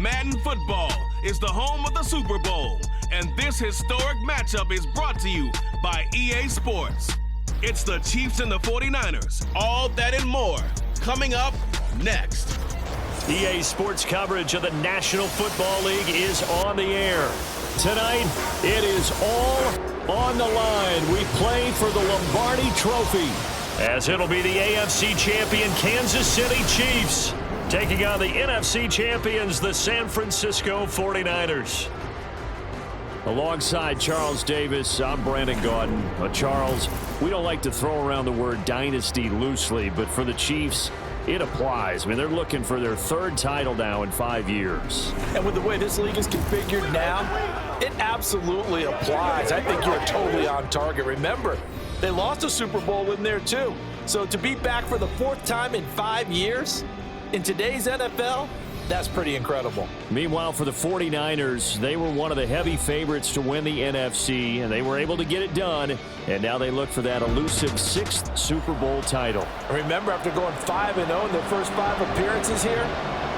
Madden football is the home of the Super Bowl, and this historic matchup is brought to you by EA Sports. It's the Chiefs and the 49ers, all that and more, coming up next. EA Sports coverage of the National Football League is on the air. Tonight, it is all on the line. We play for the Lombardi Trophy, as it'll be the AFC champion Kansas City Chiefs taking on the NFC champions, the San Francisco 49ers. Alongside Charles Davis, I'm Brandon Gaudin. Charles, we don't like to throw around the word dynasty loosely, but for the Chiefs, it applies. I mean, they're looking for their third title now in 5 years. And with the way this league is configured now, it absolutely applies. I think you're totally on target. Remember, they lost a Super Bowl in there too. So to be back for the fourth time in 5 years in today's NFL, that's pretty incredible. Meanwhile, for the 49ers, they were one of the heavy favorites to win the NFC, and they were able to get it done, and now they look for that elusive 6th Super Bowl title. Remember, after going 5-0 in their first 5 appearances here,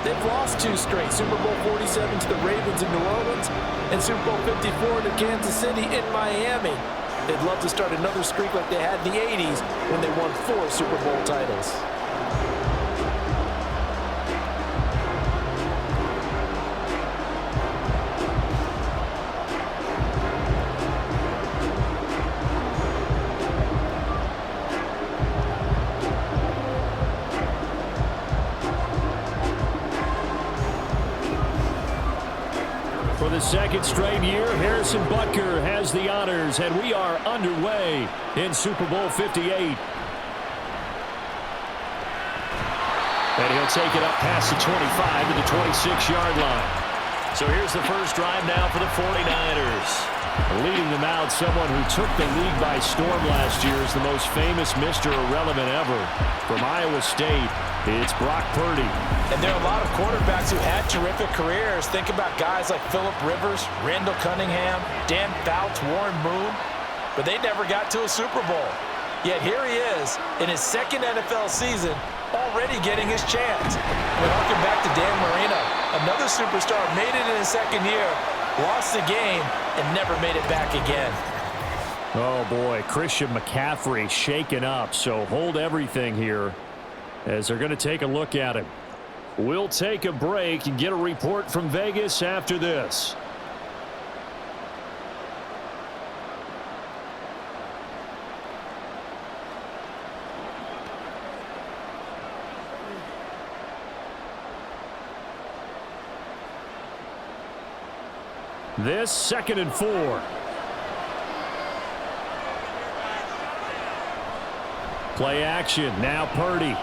they've lost 2 straight. Super Bowl 47 to the Ravens in New Orleans, and Super Bowl 54 to Kansas City in Miami. They'd love to start another streak like they had in the 80s when they won 4 Super Bowl titles. For the second straight year, Harrison Butker has the honors, and we are underway in Super Bowl 58. And he'll take it up past the 25 to the 26-yard line. So here's the first drive now for the 49ers. Leading them out, someone who took the league by storm last year is the most famous Mr. Irrelevant ever. From Iowa State, it's Brock Purdy. And there are a lot of quarterbacks who had terrific careers. Think about guys like Phillip Rivers, Randall Cunningham, Dan Fouts, Warren Moon. But they never got to a Super Bowl. Yet here he is in his second NFL season, already getting his chance. We harken back to Dan Marino. Another superstar made it in his second year, lost the game, and never made it back again. Oh, boy, Christian McCaffrey shaken up, so hold everything here as they're going to take a look at him. We'll take a break and get a report from Vegas after this. This 2nd and 4. Play action. Now Purdy.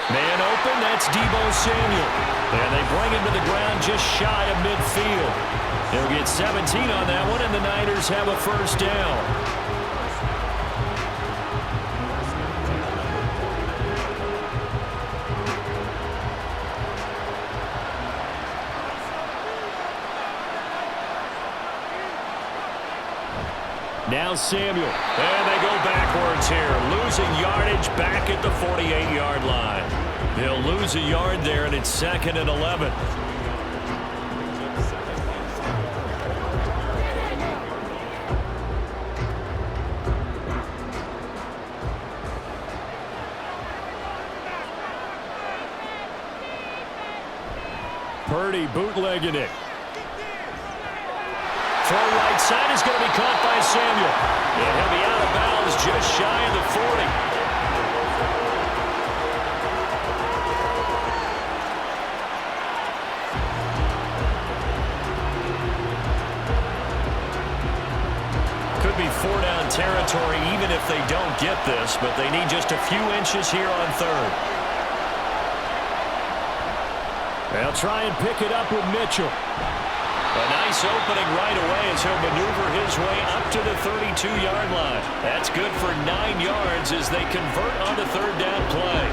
Man open. That's Deebo Samuel. And they bring him to the ground just shy of midfield. They'll get 17 on that one, and the Niners have a first down. Now Samuel, and they go backwards here, losing yardage back at the 48-yard line. They'll lose a yard there, and it's 2nd and 11. Purdy bootlegging it. Throw right side is going to be caught by Samuel. And he'll be out of bounds just shy of the 40. Could be 4-down territory even if they don't get this, but they need just a few inches here on 3rd. They'll try and pick it up with Mitchell. A nice opening right away as he'll maneuver his way up to the 32-yard line. That's good for 9 yards as they convert on the 3rd down play.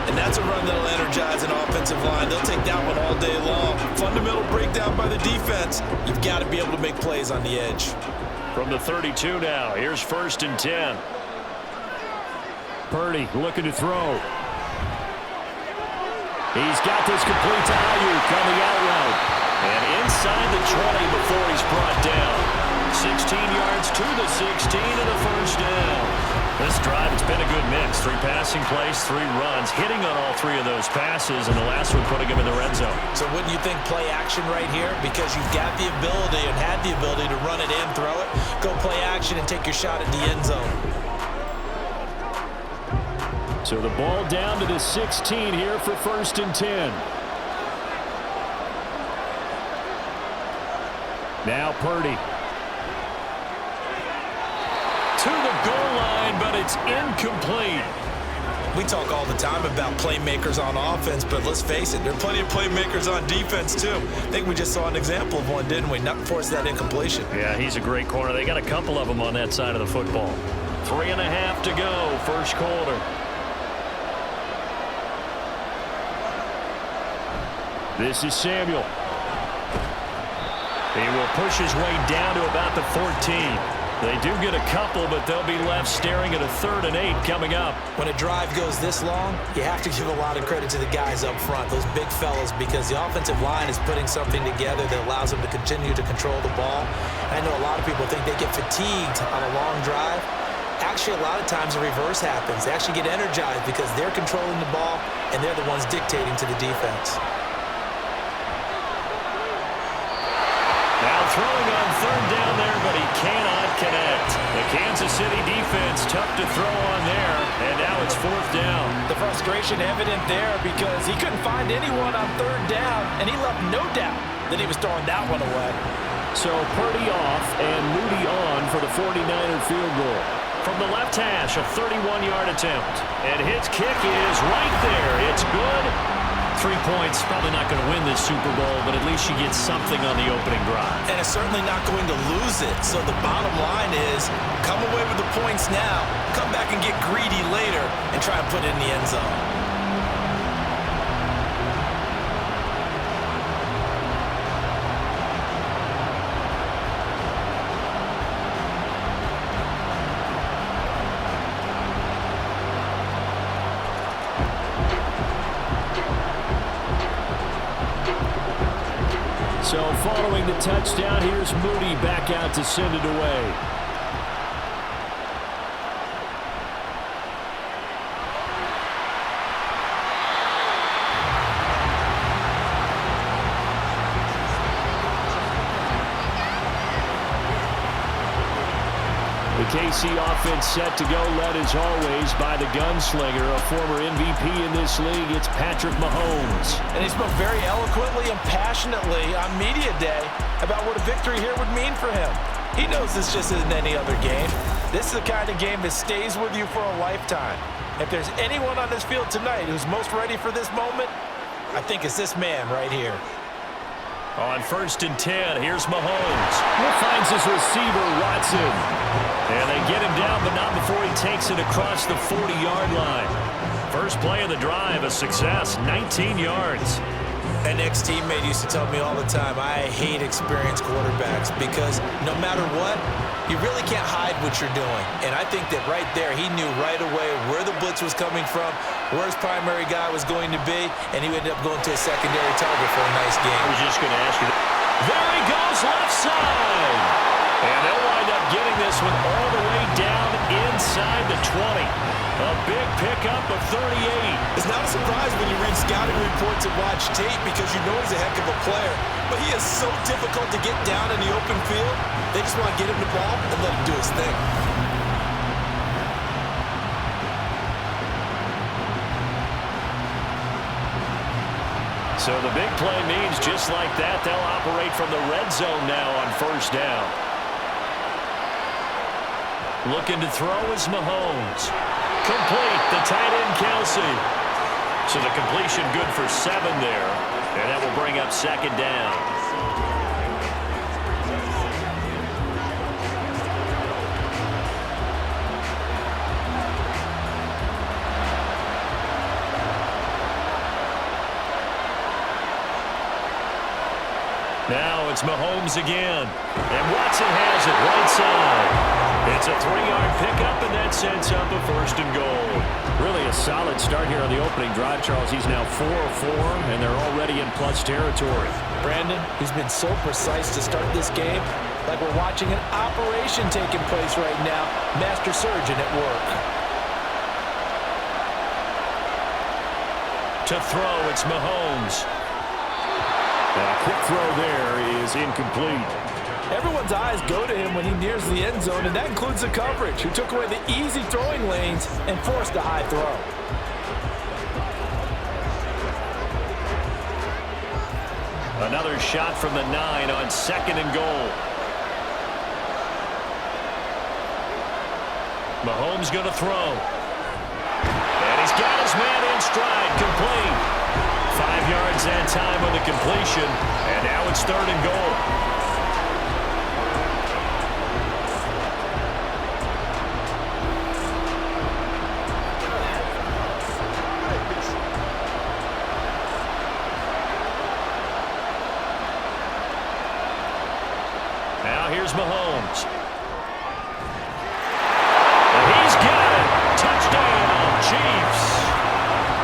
And that's a run that'll energize an offensive line. They'll take that one all day long. Fundamental breakdown by the defense. You've got to be able to make plays on the edge. From the 32 now, here's 1st and 10. Purdy looking to throw. He's got this complete to Ayuk on the out route. And inside the 20 before he's brought down. 16 yards to the 16 and a first down. This drive, it's been a good mix. 3 passing plays, 3 runs, hitting on all 3 of those passes, and the last one putting him in the red zone. So wouldn't you think play action right here? Because you've got the ability and had the ability to run it in, throw it, go play action and take your shot at the end zone. So the ball down to the 16 here for 1st and 10. Now Purdy. To the goal line, but it's incomplete. We talk all the time about playmakers on offense, but let's face it, there are plenty of playmakers on defense too. I think we just saw an example of one, didn't we? Not force that incompletion. Yeah, he's a great corner. They got a couple of them on that side of the football. 3.5 to go, first quarter. This is Samuel. He will push his way down to about the 14. They do get a couple, but they'll be left staring at a 3rd and 8 coming up. When a drive goes this long, you have to give a lot of credit to the guys up front, those big fellas, because the offensive line is putting something together that allows them to continue to control the ball. I know a lot of people think they get fatigued on a long drive. Actually, a lot of times the reverse happens. They actually get energized because they're controlling the ball, and they're the ones dictating to the defense. Now throwing on 3rd down there, but he cannot connect. The Kansas City defense tough to throw on there, and now it's 4th down. The frustration evident there because he couldn't find anyone on 3rd down, and he left no doubt that he was throwing that one away. So Purdy off and Moody on for the 49er field goal. From the left hash, a 31-yard attempt. And his kick is right there. It's good. 3 points, probably not going to win this Super Bowl, but at least you get something on the opening drive. And it's certainly not going to lose it. So the bottom line is, come away with the points now, come back and get greedy later, and try and put it in the end zone. So following the touchdown, here's Moody back out to send it away. The KC offense set to go, led as always by the gunslinger, a former MVP in this league. It's Patrick Mahomes. And he spoke very eloquently and passionately on media day about what a victory here would mean for him. He knows this just isn't any other game. This is the kind of game that stays with you for a lifetime. If there's anyone on this field tonight who's most ready for this moment, I think it's this man right here. On 1st and 10, here's Mahomes. He finds his receiver, Watson. And they get him down, but not before he takes it across the 40-yard line. First play of the drive, a success, 19 yards. An ex-teammate used to tell me all the time, I hate experienced quarterbacks because no matter what, you really can't hide what you're doing. And I think that right there, he knew right away where the blitz was coming from, where his primary guy was going to be, and he ended up going to a secondary target for a nice game. I was just going to ask you that. There he goes, left side. And they'll wind up getting this one all the way down inside the 20. A big pickup of 38. It's not a surprise when you read scouting reports and watch tape because you know he's a heck of a player. But he is so difficult to get down in the open field. They just want to get him the ball and let him do his thing. So the big play means just like that, they'll operate from the red zone now on 1st down. Looking to throw is Mahomes. Complete, the tight end Kelsey. So the completion good for 7 there, and that will bring up 2nd down. Now it's Mahomes again, and Watson has it right side. It's a 3-yard pickup, and that sets up a 1st and goal. Really a solid start here on the opening drive, Charles. He's now 4 of 4, and they're already in plus territory. Brandon, he's been so precise to start this game, like we're watching an operation taking place right now. Master surgeon at work. To throw, it's Mahomes. And a quick throw there is incomplete. Everyone's eyes go to him when he nears the end zone, and that includes the coverage, who took away the easy throwing lanes and forced a high throw. Another shot from the 9 on 2nd and goal. Mahomes going to throw. And he's got his man in stride, complete. 5 yards that time on the completion, and now it's 3rd and goal. Here's Mahomes. And he's got it. Touchdown, Chiefs.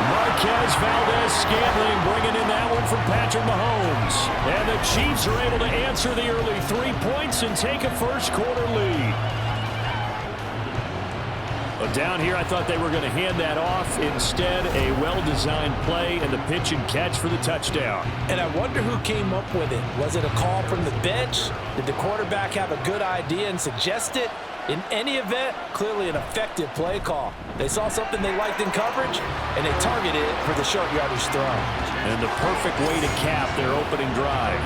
Marquez Valdez-Scantling bringing in that one from Patrick Mahomes. And the Chiefs are able to answer the early 3 points and take a first-quarter lead. But down here, I thought they were going to hand that off. Instead, a well-designed play and the pitch and catch for the touchdown. And I wonder who came up with it. Was it a call from the bench? Did the quarterback have a good idea and suggest it? In any event, clearly an effective play call. They saw something they liked in coverage, and they targeted it for the short yardage throw. And the perfect way to cap their opening drive.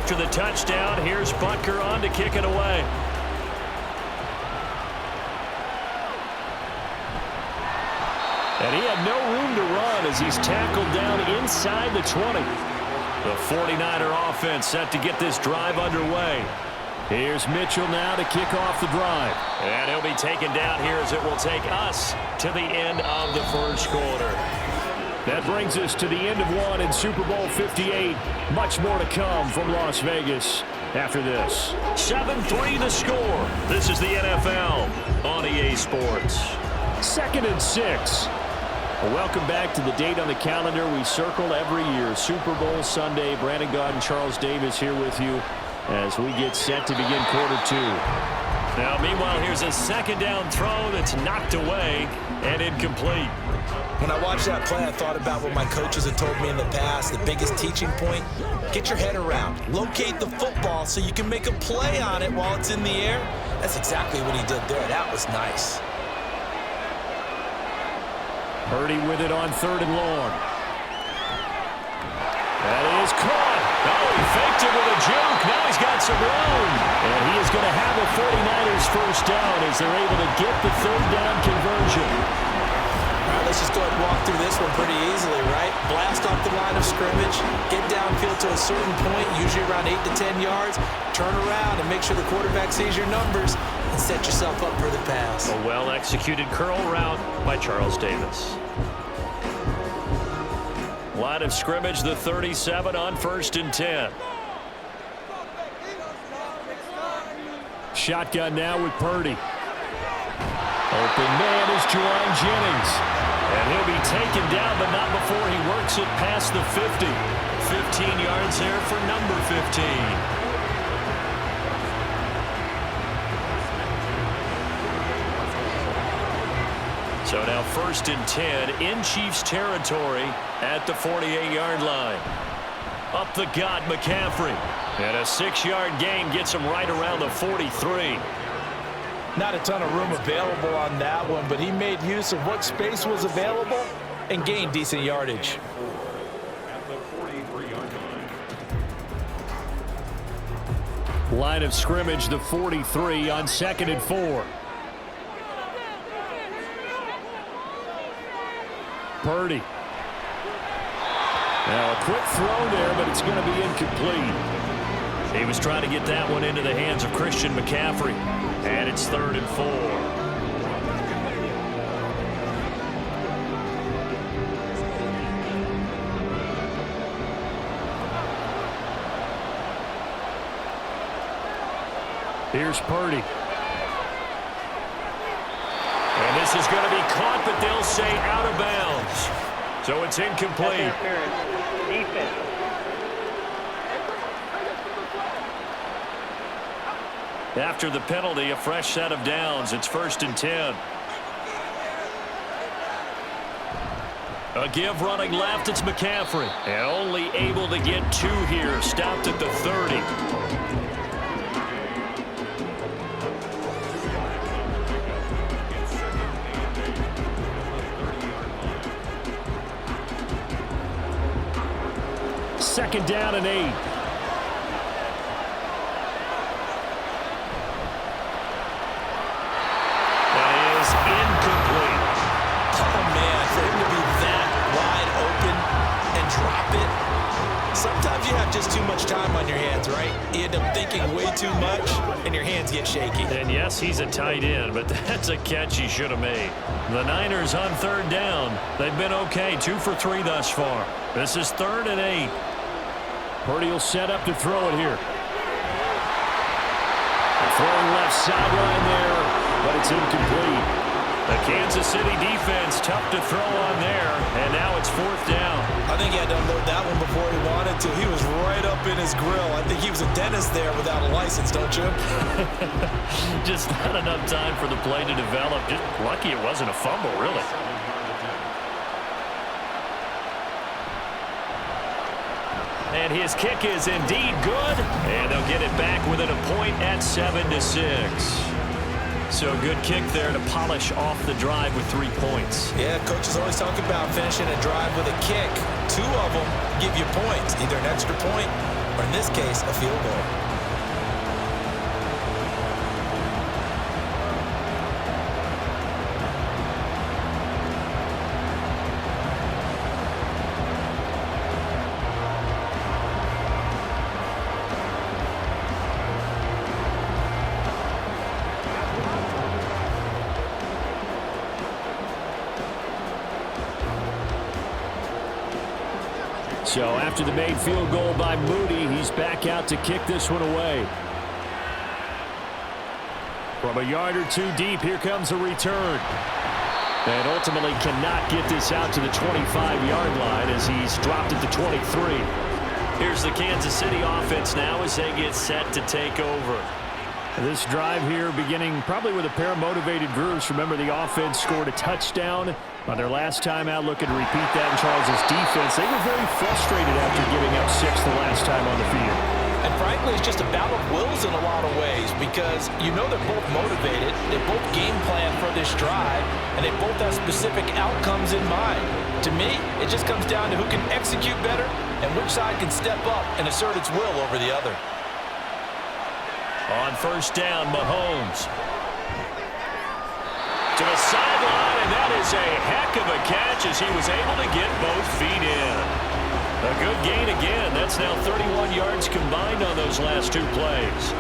After the touchdown, here's Butker on to kick it away. And he had no room to run as he's tackled down inside the 20. The 49er offense set to get this drive underway. Here's Mitchell now to kick off the drive. And he'll be taken down here as it will take us to the end of the first quarter. That brings us to the end of one in Super Bowl 58. Much more to come from Las Vegas after this. 7-3 the score. This is the NFL on EA Sports. 2nd and 6. Well, welcome back to the date on the calendar we circle every year. Super Bowl Sunday. Brandon Gaudin, Charles Davis here with you as we get set to begin quarter 2. Now, meanwhile, here's a 2nd down throw that's knocked away and incomplete. When I watched that play, I thought about what my coaches had told me in the past. The biggest teaching point, get your head around. Locate the football so you can make a play on it while it's in the air. That's exactly what he did there. That was nice. Purdy with it on 3rd and long. That is caught. Oh, he faked it with a juke. Now he's got some room. And he is going to have a 49ers first down as they're able to get the 3rd down conversion. All right, let's just go ahead and walk through this one pretty easily, right? Blast off the line of scrimmage, get downfield to a certain point, usually around 8 to 10 yards, turn around and make sure the quarterback sees your numbers and set yourself up for the pass. A well-executed curl route by Charles Davis. Line of scrimmage, the 37 on 1st and 10. Shotgun now with Purdy. Open man is Juwan Jennings. And he'll be taken down, but not before he works it past the 50. 15 yards there for number 15. So now 1st and 10 in Chiefs territory at the 48-yard line. Up the gut, McCaffrey. And a 6-yard gain gets him right around the 43. Not a ton of room available on that one, but he made use of what space was available and gained decent yardage. Line of scrimmage, the 43 on 2nd and 4. Purdy. Now a quick throw there, but it's going to be incomplete. He was trying to get that one into the hands of Christian McCaffrey. And it's 3rd and 4. Here's Purdy. And this is going to be caught, but they'll say out of bounds. So it's incomplete. Defense. After the penalty, a fresh set of downs. It's 1st and 10. A give running left. It's McCaffrey. And only able to get 2 here. Stopped at the 30. Second down and 8. That is incomplete. Oh, man, for him to be that wide open and drop it. Sometimes you have just too much time on your hands, right? You end up thinking way too much, and your hands get shaky. And yes, he's a tight end, but that's a catch he should have made. The Niners on 3rd down. They've been okay, 2 for 3 thus far. This is 3rd and 8. Purdy will set up to throw it here. Throwing left sideline there, but it's incomplete. The Kansas City defense tough to throw on there, and now it's 4th down. I think he had to unload that one before he wanted to. He was right up in his grill. I think he was a dentist there without a license, don't you? Just not enough time for the play to develop. Just lucky it wasn't a fumble, really. And his kick is indeed good. And they'll get it back within a point at 7-6. So a good kick there to polish off the drive with 3 points. Yeah, coaches always talk about finishing a drive with a kick. 2 of them give you points, either an extra point or, in this case, a field goal. So after the made field goal by Moody, he's back out to kick this one away. From a yard or 2 deep, here comes a return. And ultimately cannot get this out to the 25-yard line as he's dropped at the 23. Here's the Kansas City offense now as they get set to take over. This drive here beginning probably with a pair of motivated groups. Remember, the offense scored a touchdown on their last time out. Looking to repeat that in Charles' defense. They were very frustrated after giving up 6 the last time on the field. And frankly, it's just a battle of wills in a lot of ways because you know they're both motivated. They both game plan for this drive, and they both have specific outcomes in mind. To me, it just comes down to who can execute better and which side can step up and assert its will over the other. On 1st down, Mahomes. To the sideline, and that is a heck of a catch as he was able to get both feet in. A good gain again. That's now 31 yards combined on those last 2 plays.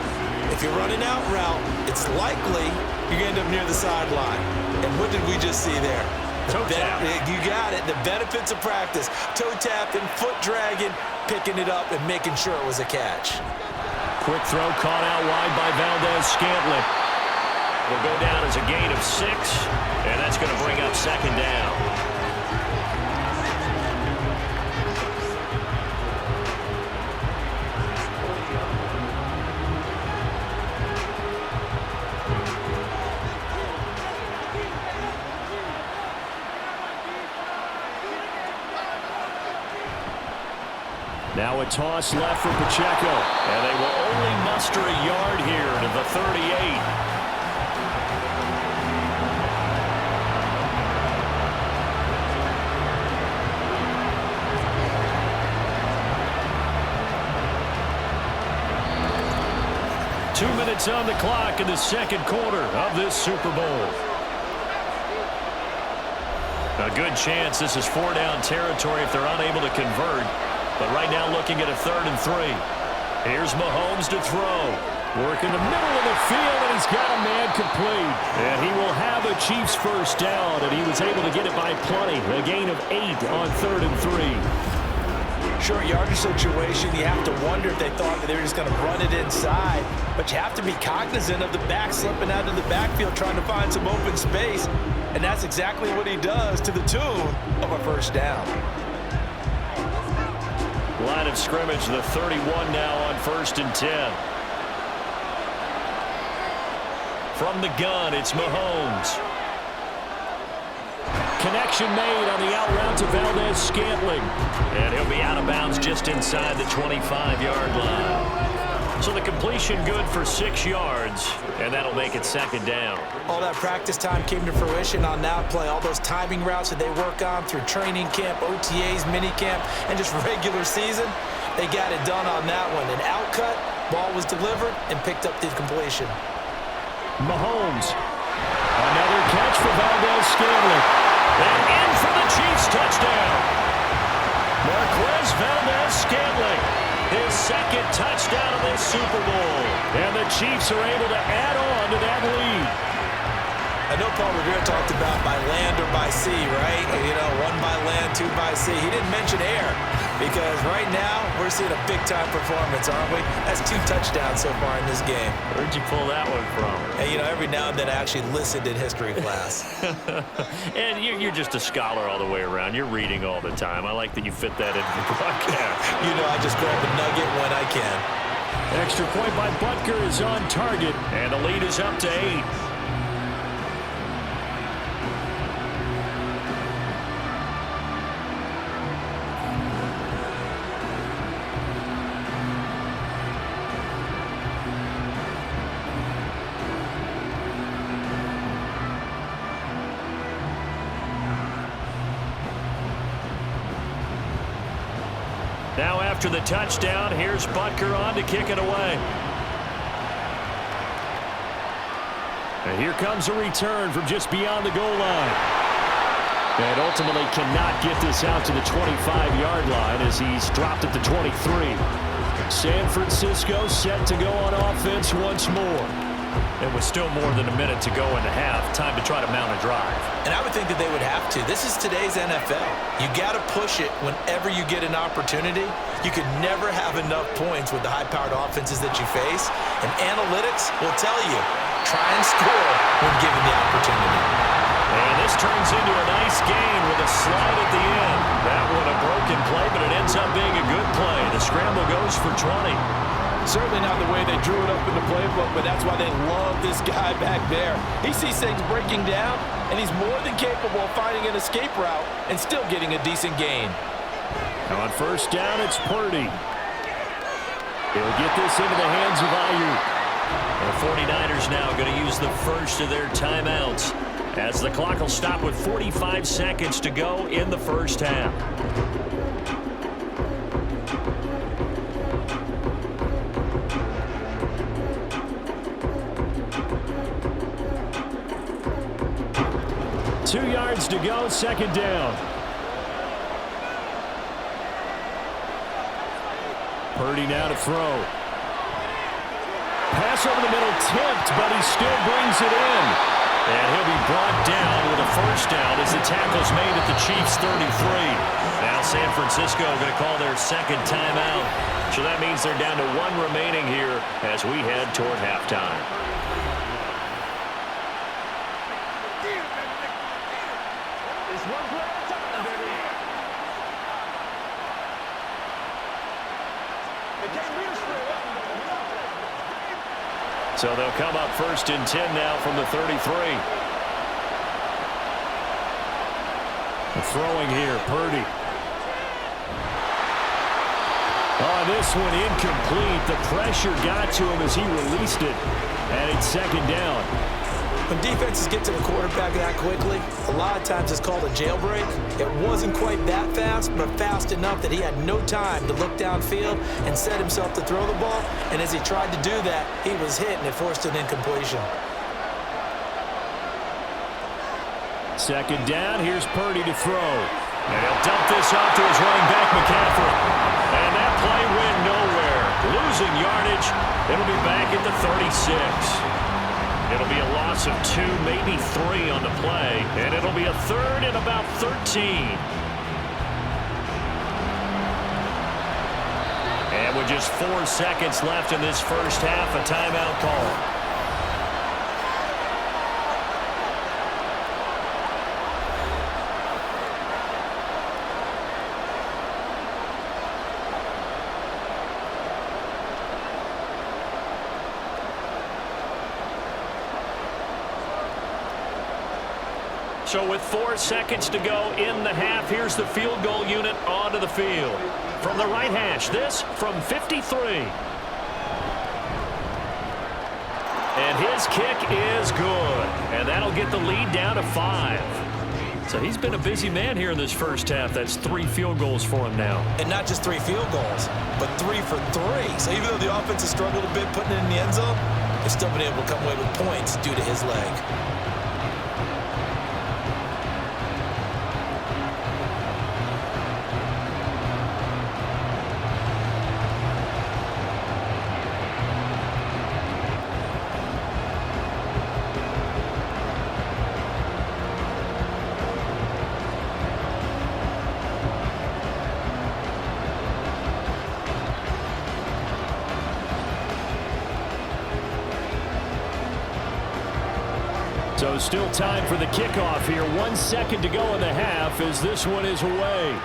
If you're running out route, it's likely you're going to end up near the sideline. And what did we just see there? Toe tap. You got it. The benefits of practice. Toe tapping, foot dragging, picking it up, and making sure it was a catch. Quick throw caught out wide by Valdez-Scantling. Will go down as a gain of 6, and that's going to bring up 2nd down. Now a toss left for Pacheco, and they will only muster a yard here to the 38. minutes on the clock in the second quarter of this Super Bowl. A good chance this is 4-down territory if they're unable to convert. But right now looking at a 3rd and 3. Here's Mahomes to throw. Working the middle of the field, and he's got a man complete. And he will have a Chiefs first down, and he was able to get it by plenty. A gain of 8 on 3rd and 3. Short yardage situation, you have to wonder if they thought that they were just going to run it inside. But you have to be cognizant of the back slipping out of the backfield trying to find some open space. And that's exactly what he does to the tune of a first down. Line of scrimmage, the 31 now on 1st and 10. From the gun, it's Mahomes. Connection made on the out route to Valdez-Scantling. And he'll be out of bounds just inside the 25-yard line. So the completion good for 6 yards, and that'll make it 2nd down. All that practice time came to fruition on that play. All those timing routes that they work on through training camp, OTAs, minicamp, and just regular season, they got it done on that one. An out cut, ball was delivered, and picked up the completion. Mahomes. Another catch for Valdez-Scantling. And in for the Chiefs touchdown. Marquez Valdez-Scantling. His 2nd touchdown of this Super Bowl. And the Chiefs are able to add on to that lead. I know Paul Revere talked about by land or by sea, right? You know, 1 by land, 2 by sea. He didn't mention air because right now we're seeing a big-time performance, aren't we? That's 2 touchdowns so far in this game. Where'd you pull that one from? And, you know, every now and then I actually listened in history class. And you're just a scholar all the way around. You're reading all the time. I like that you fit that into the broadcast. You know, I just grab a nugget when I can. Extra point by Butker is on target, and the lead is up to 8. Now after the touchdown, here's Butker on to kick it away. And here comes a return from just beyond the goal line. And ultimately cannot get this out to the 25-yard line as he's dropped at the 23. San Francisco set to go on offense once more. It was still more than a minute to go in the half. Time to try to mount a drive. And I would think that they would have to. This is today's NFL. You got to push it whenever you get an opportunity. You could never have enough points with the high-powered offenses that you face. And analytics will tell you, try and score when given the opportunity. And this turns into a nice gain with a slide at the end. That one a broken play, but it ends up being a good play. The scramble goes for 20. Certainly not the way they drew it up in the playbook, but that's why they love this guy back there. He sees things breaking down, and he's more than capable of finding an escape route and still getting a decent gain. On 1st down, it's Purdy. He'll get this into the hands of Ayuk. The 49ers now going to use the first of their timeouts as the clock will stop with 45 seconds to go in the first half. Two yards to go, 2nd down. Purdy now to throw. Pass over the middle, tipped, but he still brings it in. And he'll be brought down with a first down as the tackle's made at the Chiefs' 33. Now San Francisco going to call their 2nd timeout. So that means they're down to 1 remaining here as we head toward halftime. So they'll come up 1st and 10 now from the 33. The throwing here, Purdy. Oh, this one incomplete. The pressure got to him as he released it. And it's 2nd down. When defenses get to the quarterback that quickly, a lot of times it's called a jailbreak. It wasn't quite that fast, but fast enough that he had no time to look downfield and set himself to throw the ball. And as he tried to do that, he was hit, and it forced an incompletion. Second down, here's Purdy to throw. And he'll dump this off to his running back, McCaffrey. And that play went nowhere. Losing yardage. It'll be back at the 36. It'll be a loss of 2, maybe 3 on the play. And it'll be a third and about 13. And with just 4 seconds left in this first half, a timeout call. So with 4 seconds to go in the half, here's the field goal unit onto the field. From the right hash, this from 53. And his kick is good. And that'll get the lead down to 5. So he's been a busy man here in this first half. That's 3 field goals for him now. And not just 3 field goals, but 3 for 3. So even though the offense has struggled a bit putting it in the end zone, they've still been able to come away with points due to his leg. So still time for the kickoff here. 1 second to go in the half as this one is away.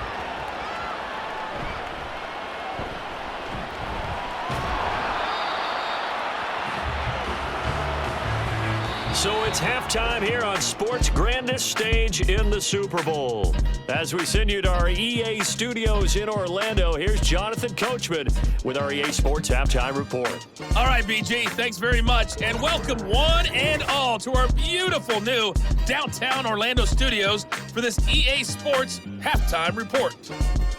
So it's halftime here on sports' grandest stage in the Super Bowl. As we send you to our EA studios in Orlando, here's Jonathan Coachman with our EA Sports Halftime Report. All right, BG, thanks very much, and welcome one and all to our beautiful new downtown Orlando studios for this EA Sports Halftime Report.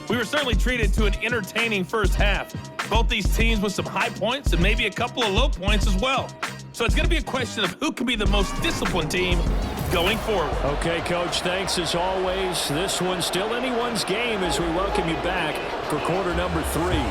We were certainly treated to an entertaining first half. Both these teams with some high points and maybe a couple of low points as well. So it's going to be a question of who can be the most disciplined team going forward. Okay, Coach, thanks as always. This one's still anyone's game as we welcome you back for quarter number 3.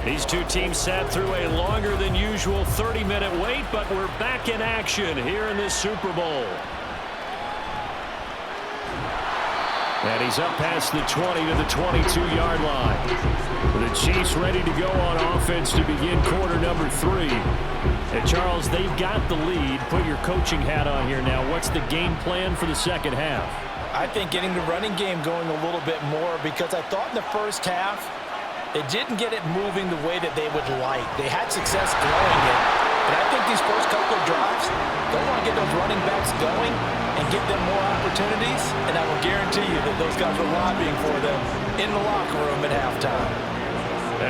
These two teams sat through a longer than usual 30-minute wait, but we're back in action here in this Super Bowl. And he's up past the 20 to the 22-yard line. The Chiefs ready to go on offense to begin quarter number 3. And Charles, they've got the lead. Put your coaching hat on here now. What's the game plan for the second half? I think getting the running game going a little bit more, because I thought in the first half they didn't get it moving the way that they would like. They had success throwing it, but I think these first couple of drives, they want to get those running backs going and give them more opportunities, and I will guarantee you that those guys were lobbying for them in the locker room at halftime.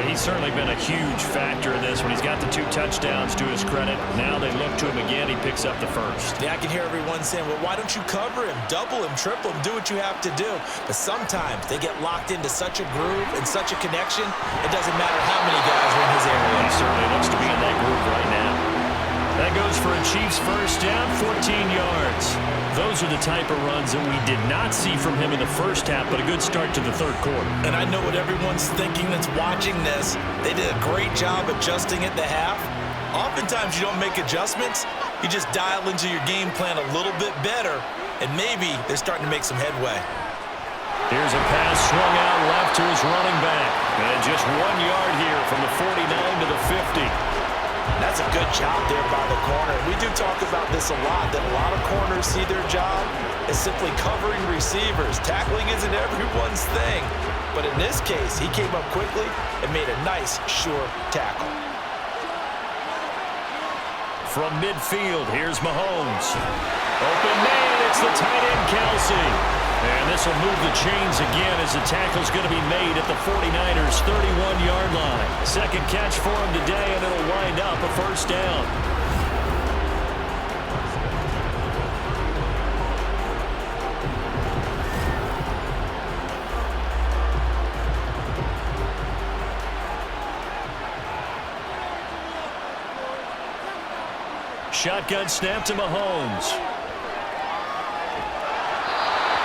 He's certainly been a huge factor in this when he's got the 2 touchdowns to his credit. Now they look to him again. He picks up the first. Yeah, I can hear everyone saying, well, why don't you cover him, double him, triple him, do what you have to do. But sometimes they get locked into such a groove and such a connection, it doesn't matter how many guys are in his area. He certainly looks to be in that groove right now. That goes for a Chiefs first down, 14 yards. Those are the type of runs that we did not see from him in the first half, but a good start to the third quarter. And I know what everyone's thinking that's watching this. They did a great job adjusting at the half. Oftentimes you don't make adjustments. You just dial into your game plan a little bit better, and maybe they're starting to make some headway. Here's a pass swung out left to his running back. And just 1 yard here from the 49 to the 50. That's a good job there by the corner. We do talk about this a lot, that a lot of corners see their job as simply covering receivers. Tackling isn't everyone's thing. But in this case, he came up quickly and made a nice, sure tackle. From midfield, here's Mahomes. Open man, it's the tight end, Kelsey. And this will move the chains again as the tackle's going to be made at the 49ers' 31-yard line. Second catch for him today, and it'll wind up a first down. Shotgun snap to Mahomes.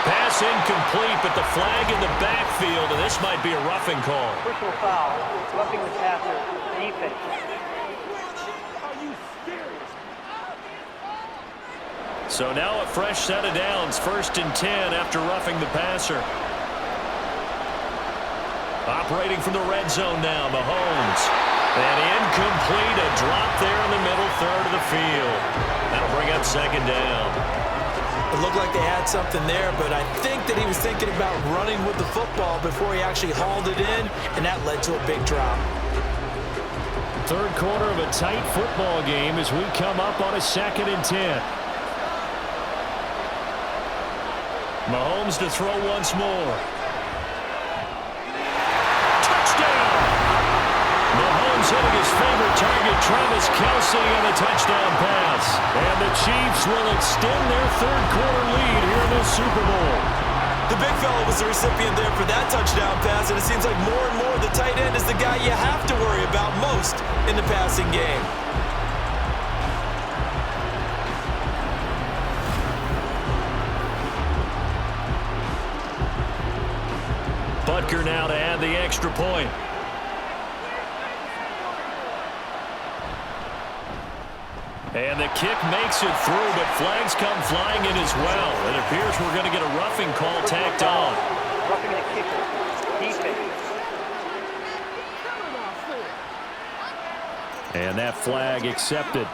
Pass incomplete, but the flag in the backfield, and this might be a roughing call. Personal foul, roughing the passer, defense. So now a fresh set of downs, 1st and 10 after roughing the passer. Operating from the red zone now, Mahomes. And incomplete, a drop there in the middle third of the field. That'll bring up 2nd down. It looked like they had something there, but I think that he was thinking about running with the football before he actually hauled it in, and that led to a big drop. Third quarter of a tight football game as we come up on a 2nd and 10. Mahomes to throw once more. Touchdown! Mahomes hitting his favorite target, Travis Kelce, on a touchdown pass. And the Chiefs will extend their third quarter lead here in the Super Bowl. The big fella was the recipient there for that touchdown pass, and it seems like more and more the tight end is the guy you have to worry about most in the passing game. Butker now to add the extra point. And the kick makes it through, but flags come flying in as well. It appears we're going to get a roughing call tacked on. Roughing the kicker, defense. And that flag accepted.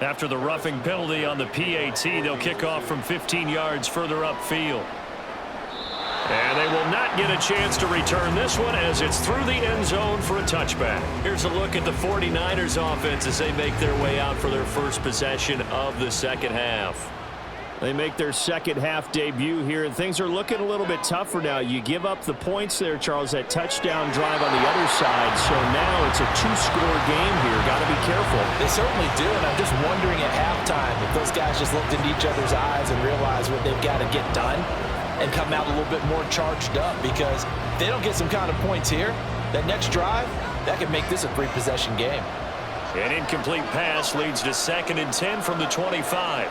After the roughing penalty on the PAT, they'll kick off from 15 yards further upfield. And they will not get a chance to return this one as it's through the end zone for a touchback. Here's a look at the 49ers offense as they make their way out for their first possession of the second half. They make their second half debut here, and things are looking a little bit tougher now. You give up the points there, Charles, that touchdown drive on the other side. So now it's a two-score game here. Got to be careful. They certainly do, and I'm just wondering at halftime if those guys just looked into each other's eyes and realized what they've got to get done and come out a little bit more charged up, because if they don't get some kind of points here, that next drive, that could make this a three-possession game. An incomplete pass leads to 2nd and 10 from the 25.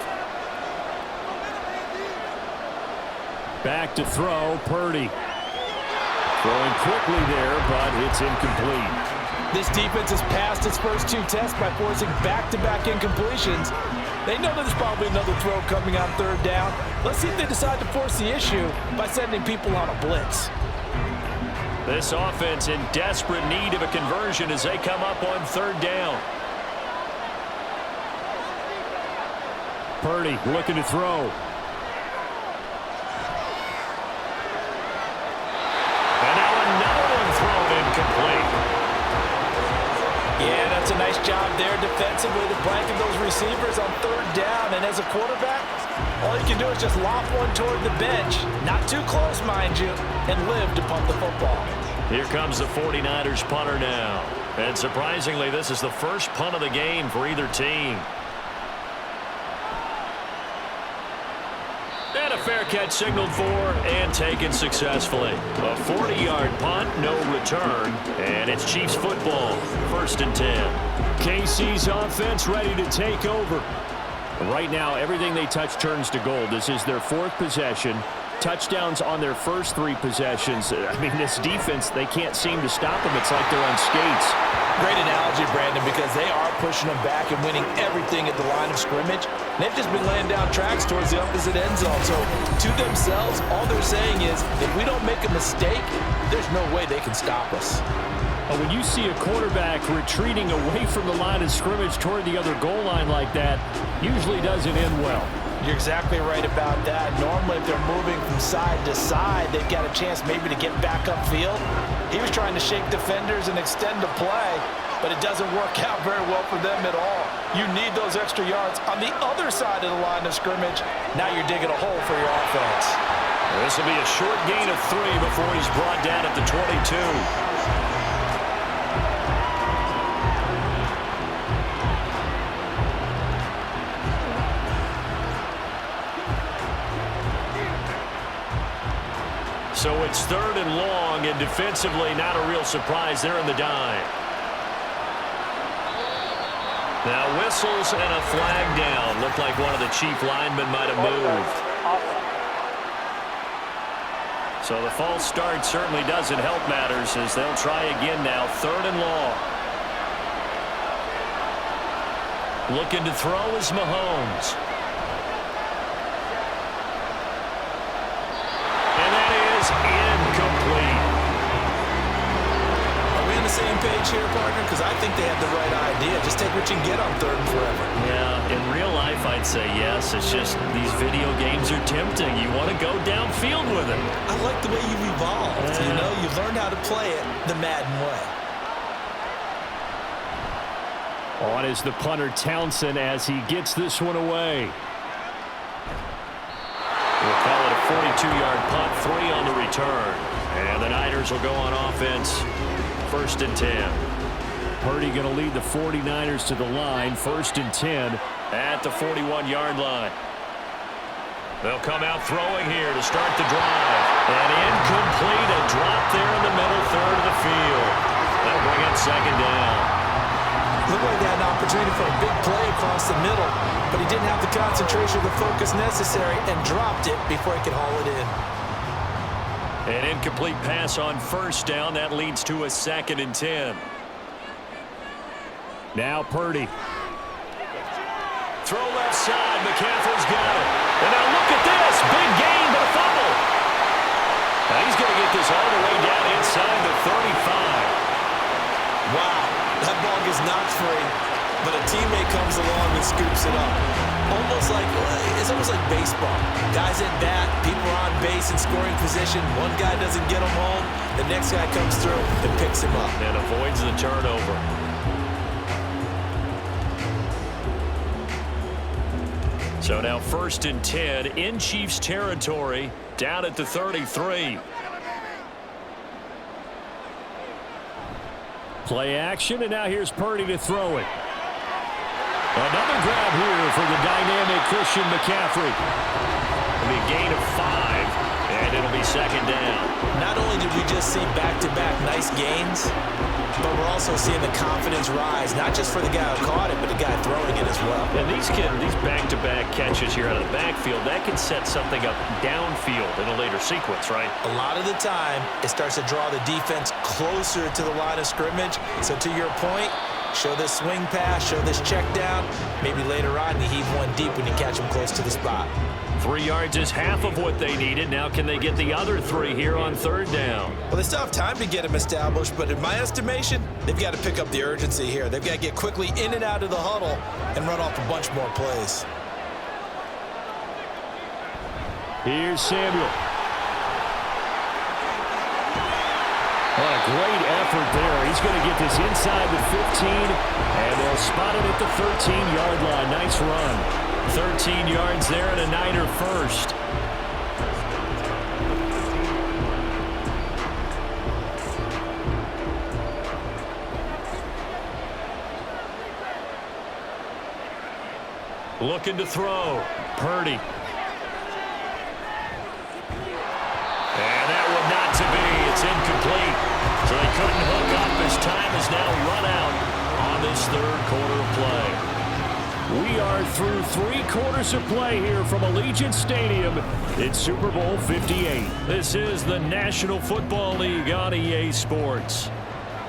Back to throw, Purdy. Throwing quickly there, but it's incomplete. This defense has passed its first two tests by forcing back-to-back incompletions. They know that there's probably another throw coming on third down. Let's see if they decide to force the issue by sending people on a blitz. This offense in desperate need of a conversion as they come up on third down. Purdy looking to throw. Yeah, that's a nice job there defensively to blanket those receivers on third down. And as a quarterback, all you can do is just lob one toward the bench. Not too close, mind you, and live to punt the football. Here comes the 49ers punter now. And surprisingly, this is the first punt of the game for either team. And a fair catch signaled for and taken successfully. A 40-yard punt, no return, and it's Chiefs football, 1st and 10. KC's offense ready to take over. Right now, everything they touch turns to gold. This is their 4th possession. Touchdowns on their first 3 possessions. I mean, this defense, they can't seem to stop them. It's like they're on skates. Great analogy, Brandon, because they are pushing them back and winning everything at the line of scrimmage. And they've just been laying down tracks towards the opposite end zone. So to themselves, all they're saying is, if we don't make a mistake, there's no way they can stop us. When you see a quarterback retreating away from the line of scrimmage toward the other goal line like that, usually doesn't end well. You're exactly right about that. Normally, if they're moving from side to side, they've got a chance maybe to get back upfield. He was trying to shake defenders and extend the play, but it doesn't work out very well for them at all. You need those extra yards on the other side of the line of scrimmage. Now you're digging a hole for your offense. This will be a short gain of 3 before he's brought down at the 22. So it's 3rd and long, and defensively not a real surprise there in the dime. Now whistles and a flag down. Looked like one of the Chief linemen might have moved. So the false start certainly doesn't help matters as they'll try again now. 3rd and long. Looking to throw is Mahomes. Incomplete. Are we on the same page here, partner? Because I think they have the right idea. Just take what you can get on 3rd and forever. Yeah, in real life, I'd say yes. It's just these video games are tempting. You want to go downfield with it. I like the way you've evolved. You know, you've learned how to play it the Madden way. On is the punter Townsend as he gets this one away. We'll call it a 42-yard punt, 3 on the return. And the Niners will go on offense, 1st and 10. Purdy going to lead the 49ers to the line, 1st and 10 at the 41-yard line. They'll come out throwing here to start the drive. And incomplete, a drop there in the middle third of the field. That'll bring it 2nd down. Looked like he had an opportunity for a big play across the middle, but he didn't have the concentration or the focus necessary and dropped it before he could haul it in. An incomplete pass on 1st down. That leads to a 2nd and 10. Now Purdy. Throw left side. McCaffrey's got it. And now look at this. Big gain, but a fumble. Now he's going to get this all the way down inside the 35. Wow. That ball gets knocked free, but a teammate comes along and scoops it up. It's almost like baseball. Guys at bat, people are on base in scoring position. One guy doesn't get him home. The next guy comes through and picks him up. And avoids the turnover. So now 1st and 10 in Chiefs territory, down at the 33. Play action, and now here's Purdy to throw it. Another grab here for the dynamic Christian McCaffrey. It'll be a gain of 5, and it'll be 2nd down. Not only did we just see back-to-back nice gains, but we're also seeing the confidence rise, not just for the guy who caught it, but the guy throwing it as well. And these back-to-back catches here out of the backfield, that can set something up downfield in a later sequence, right? A lot of the time, it starts to draw the defense closer to the line of scrimmage. So to your point, show this swing pass, show this check down. Maybe later on you heave one deep when you catch them close to the spot. 3 yards is half of what they needed. Now can they get the other 3 here on 3rd down? Well, they still have time to get them established, but in my estimation, they've got to pick up the urgency here. They've got to get quickly in and out of the huddle and run off a bunch more plays. Here's Samuel. What a great effort there. He's going to get this inside the 15, and they'll spot it at the 13-yard line. Nice run. 13 yards there and a Niner first. Looking to throw. Purdy. And that one not to be. It's incomplete. So they couldn't hook up as time has now run out on this third quarter of play. We are through 3 quarters of play here from Allegiant Stadium. It's Super Bowl 58. This is the National Football League on EA Sports.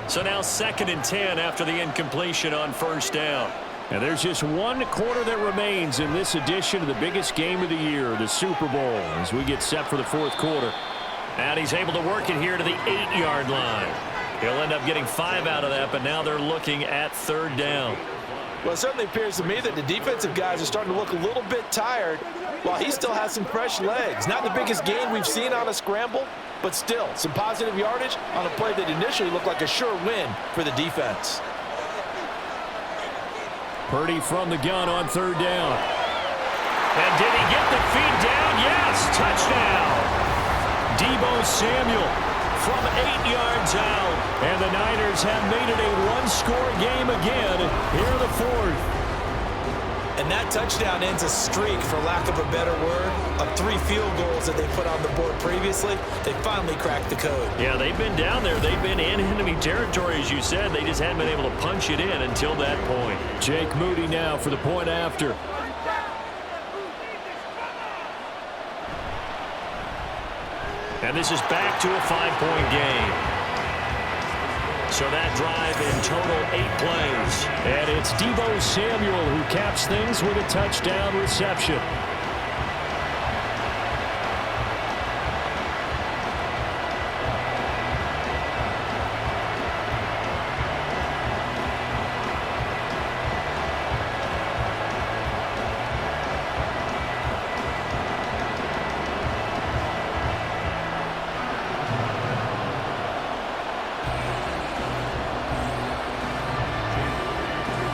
So now 2nd and 10 after the incompletion on first down. And there's just 1 quarter that remains in this edition of the biggest game of the year, the Super Bowl, as we get set for the 4th quarter. And he's able to work it here to the 8-yard line. He'll end up getting 5 out of that, but now they're looking at 3rd down. Well, it certainly appears to me that the defensive guys are starting to look a little bit tired while he still has some fresh legs. Not the biggest gain we've seen on a scramble, but still some positive yardage on a play that initially looked like a sure win for the defense. Purdy from the gun on 3rd down. And did he get the feed down? Yes, touchdown. Deebo Samuel from 8 yards out. And the Niners have made it a 1-score game again here in the 4th. And that touchdown ends a streak, for lack of a better word, of 3 field goals that they put on the board previously. They finally cracked the code. Yeah, they've been down there. They've been in enemy territory, as you said. They just hadn't been able to punch it in until that point. Jake Moody now for the point after. And this is back to a 5-point game. So that drive in total 8 plays. And it's Deebo Samuel who caps things with a touchdown reception.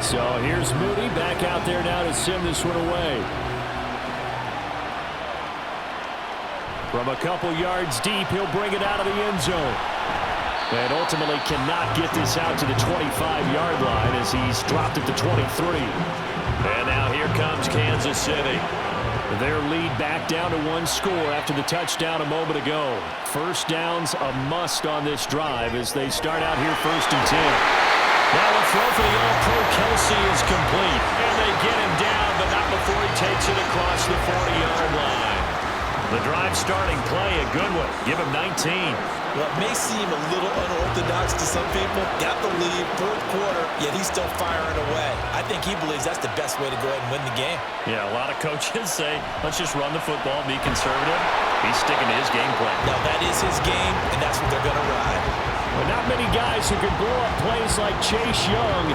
So here's Moody back out there now to send this one away. From a couple yards deep, he'll bring it out of the end zone. And ultimately cannot get this out to the 25-yard line as he's dropped at the 23. And now here comes Kansas City. Their lead back down to 1 score after the touchdown a moment ago. First down's a must on this drive as they start out here 1st and 10. Now a throw for the All-Pro Kelsey is complete. And they get him down, but not before he takes it across the 40-yard line. The drive starting play, a good one. Give him 19. Well, it may seem a little unorthodox to some people. Got the lead, 4th quarter, yet he's still firing away. I think he believes that's the best way to go ahead and win the game. Yeah, a lot of coaches say, let's just run the football, be conservative. He's sticking to his game plan. Now, that is his game, and that's what they're going to ride. But not many guys who can blow up plays like Chase Young.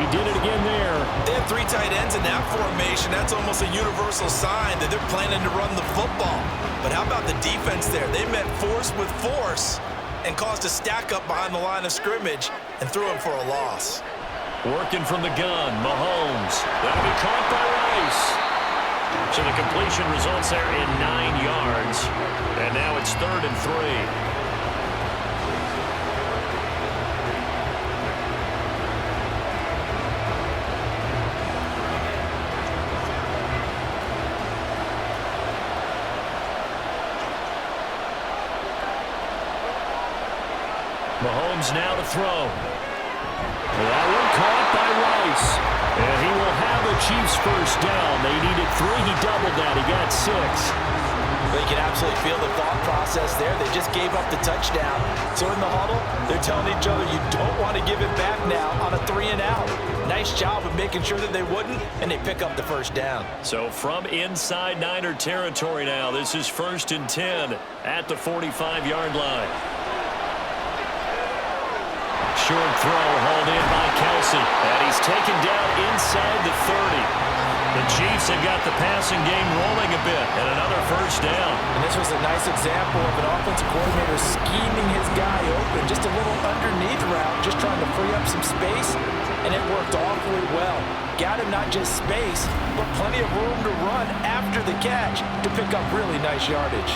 He did it again there. They have 3 tight ends in that formation. That's almost a universal sign that they're planning to run the football. But how about the defense there? They met force with force and caused a stack up behind the line of scrimmage and threw him for a loss. Working from the gun, Mahomes. That'll be caught by Rice. So the completion results there in 9 yards. And now it's 3rd and 3. Mahomes now to throw. That one caught by Rice. And he will have the Chiefs first down. They needed 3. He doubled that. He got 6. But you can absolutely feel the thought process there. They just gave up the touchdown. So in the huddle, they're telling each other, you don't want to give it back now on a 3 and out. Nice job of making sure that they wouldn't, and they pick up the first down. So from inside Niner territory now, this is 1st and 10 at the 45-yard line. Short throw hauled in by Kelsey. And he's taken down inside the 30. The Chiefs have got the passing game rolling a bit. And another first down. And this was a nice example of an offensive coordinator scheming his guy open. Just a little underneath route, just trying to free up some space. And it worked awfully well. Got him not just space, but plenty of room to run after the catch to pick up really nice yardage.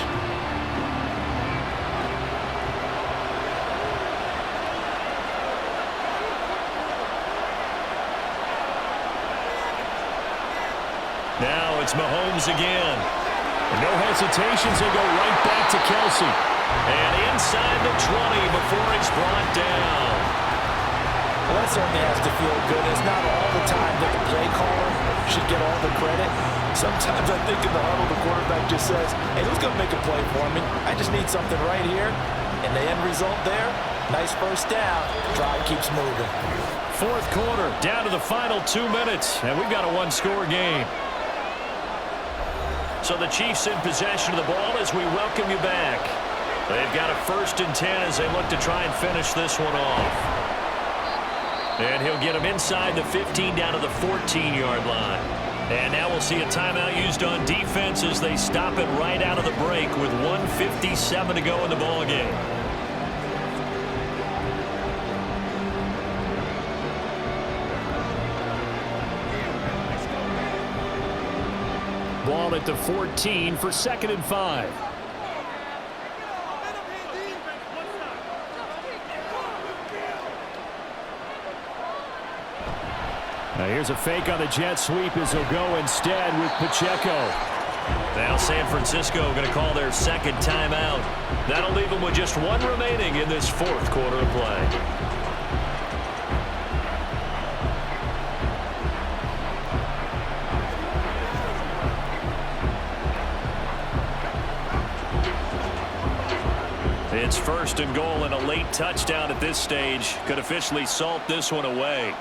It's Mahomes again. No hesitations. They go right back to Kelsey. And inside the 20 before he's brought down. Well, that certainly has to feel good. It's not all the time that the play caller should get all the credit. Sometimes I think in the huddle, the quarterback just says, hey, who's going to make a play for me? I just need something right here. And the end result there, nice first down. Drive keeps moving. Fourth quarter, down to the final 2 minutes, and we've got a one-score game. So the Chiefs in possession of the ball as we welcome you back. They've got a 1st and 10 as they look to try and finish this one off. And he'll get them inside the 15 down to the 14-yard line. And now we'll see a timeout used on defense as they stop it right out of the break with 1:57 to go in the ballgame. Ball at the 14 for 2nd and 5. Now here's a fake on the jet sweep as they'll go instead with Pacheco. Now San Francisco going to call their 2nd timeout. That'll leave them with just 1 remaining in this 4th quarter of play. It's 1st and goal, and a late touchdown at this stage could officially salt this one away.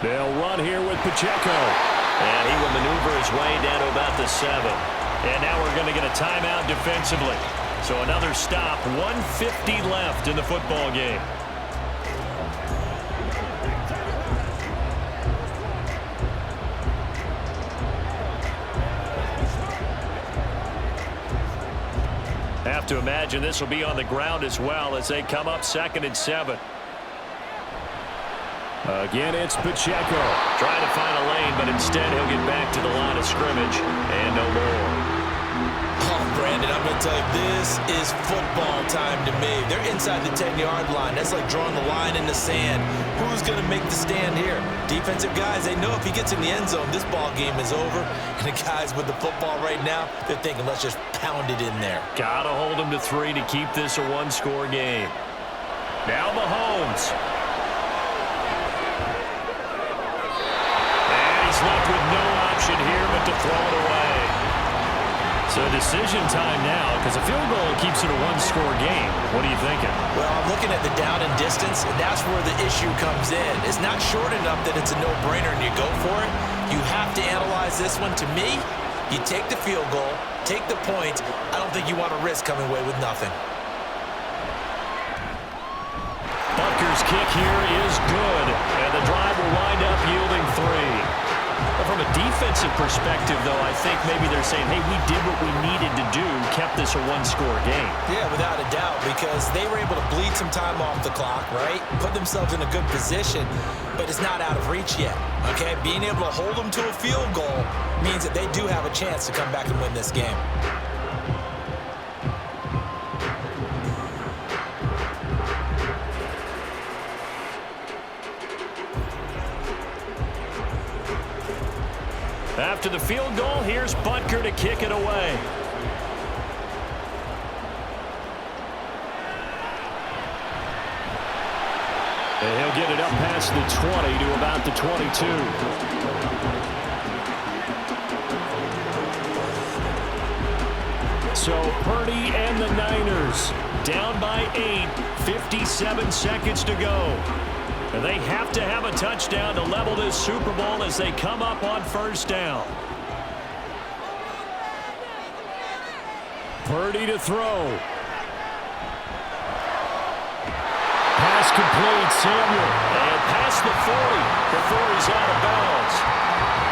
They'll run here with Pacheco. And he will maneuver his way down to about the 7. And now we're going to get a timeout defensively. So another stop, 1:50 left in the football game. Have to imagine this will be on the ground as well as they come up 2nd and 7. Again, it's Pacheco. Trying to find a lane, but instead he'll get back to the line of scrimmage and no more. Oh, Brandon, I'm going to tell you, this is football time to me. They're inside the 10-yard line. That's like drawing the line in the sand. Who's going to make the stand here? Defensive guys, they know if he gets in the end zone, this ball game is over. And the guys with the football right now, they're thinking, let's just pound it in there. Got to hold them to 3 to keep this a one-score game. Now Mahomes. Left with no option here but to throw it away. So decision time now because a field goal keeps it a one-score game. What are you thinking? Well, I'm looking at the down and distance, and that's where the issue comes in. It's not short enough that it's a no-brainer and you go for it. You have to analyze this one. To me, you take the field goal, take the points. I don't think you want to risk coming away with nothing. Butker's kick here is good, and the drive will wind up yielding 3. From a defensive perspective, though, I think maybe they're saying, hey, we did what we needed to do, kept this a one-score game. Yeah, without a doubt, because they were able to bleed some time off the clock, right? Put themselves in a good position, but it's not out of reach yet, okay? Being able to hold them to a field goal means that they do have a chance to come back and win this game. After the field goal, here's Butker to kick it away. And he'll get it up past the 20 to about the 22. So Purdy and the Niners down by 8, 57 seconds to go. And they have to have a touchdown to level this Super Bowl as they come up on 1st down. Purdy to throw. Pass complete, Samuel. And past the 40 before he's out of bounds.